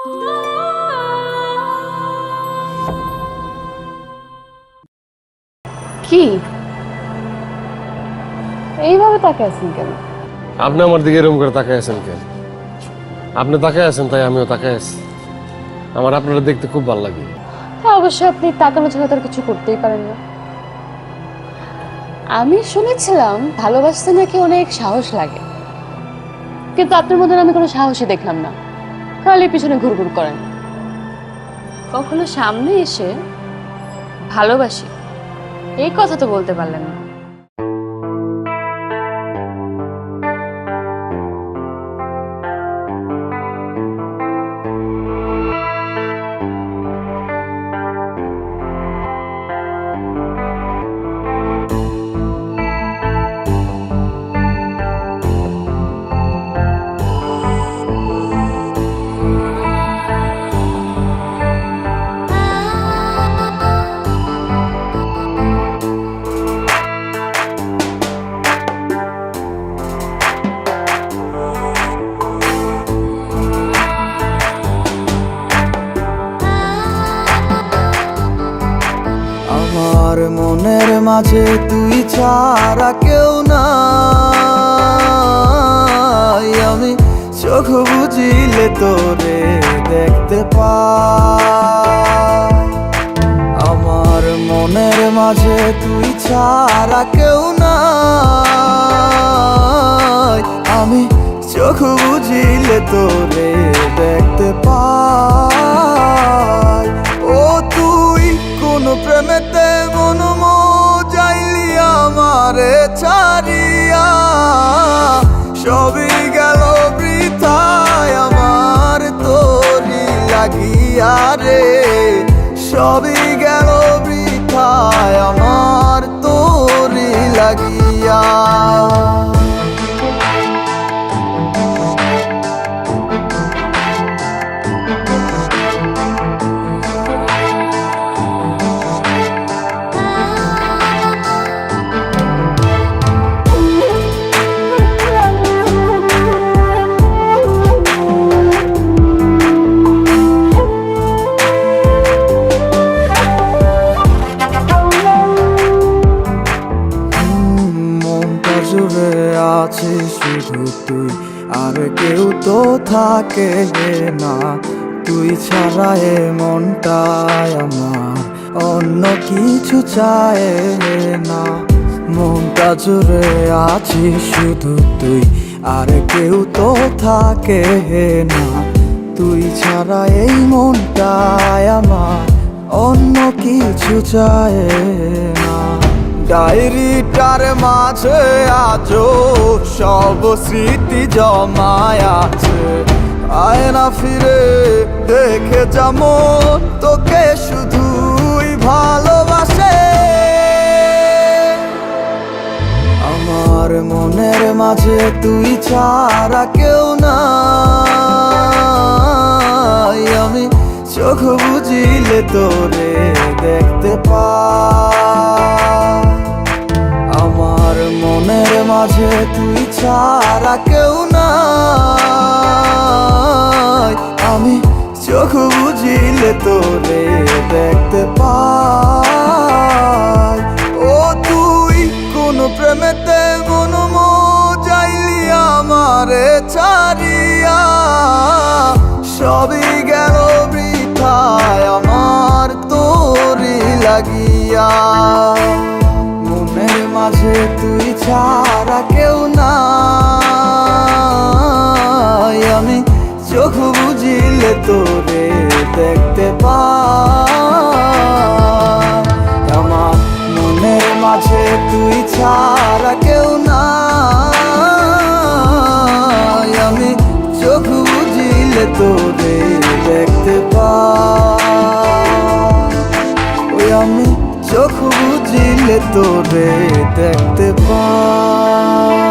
কি এইভাবে তাকিয়ে আছেন কেন? আপনি আমার দিকে এরকম করে তাকায় আছেন কেন? আপনি তাকায় আছেন তাই আমিও তাকায় আছি। আমার আপনারা দেখতে খুব ভালো লাগে। হ্যাঁ, অবশ্যই আপনি তাকানো ছাড়া তার কিছু করতেই পারেন না। আমি শুনেছিলাম ভালোবাসতে নাকি অনেক সাহস লাগে, কিন্তু আপনার মধ্যে আমি কোনো সাহসই দেখলাম না। খালি পিছনে ঘুরঘুর করেন, কখনো সামনে এসে ভালোবাসি এই কথা তো বলতে পারলেন না। আমার মনের মাঝে তুই ছাড়া কেউ নাই, আমি চোখ বুঝিলে তোরে দেখতে পাই। আমার মনের মাঝে তুই ছাড়া কেউ নাই, আমি চোখ বুঝিলে তোরে দেখতে পাই। ও তুই কোন প্রেমেতে মন যাইলি আমারে ছাড়িয়া, সবই গেল বৃথায় আমার তোরি লাগিয়া রে, সবই গেল বৃথায় আমার তোরি লাগিয়া। জুড়ে আছিস শুধু তুই, আর কেউ তো থাকে না। তুই ছাড়া এ মনটায় আমার অন্য কিছু চায় না। মনটা জুড়ে আছিস শুধু তুই, আর কেউ তো থাকে না। তুই ছাড়া এই মনটায় আমার অন্য কিছু চায় না। ডায়েরিটার মাঝে আজও সব স্মৃতি জমায় আছে, আয় না ফিরে দেখে যেমন তোকে শুধুই ভালোবাসে। আমার মনের মাঝে তুই ছাড়া কেউ নাই, আমি চোখ বুঝিলে তোরে দেখতে পাই। আমার মনের মাঝে তুই ছাড়া কেউ নাই, আমি চোখ বুঝিলে তোরে দেখতে পাই। ও তুই কোন প্রেমেতে মন যাইলি আমারে ছাড়িয়া, সবই গেল বৃথায় আমার তোরি লাগিয়া। মনের মাঝে তুই ছাড়া কেউ নাই, আমি চোখ বুঝিলে তোরে দেখতে পাই। আমার মনের মাঝে তুই ছাড়া কেউ নাই, আমি চোখ বুঝিলে তোরে দেখতে পাই। ওই আমি চোখ বুঝিলে তোরে দেখতে পাই।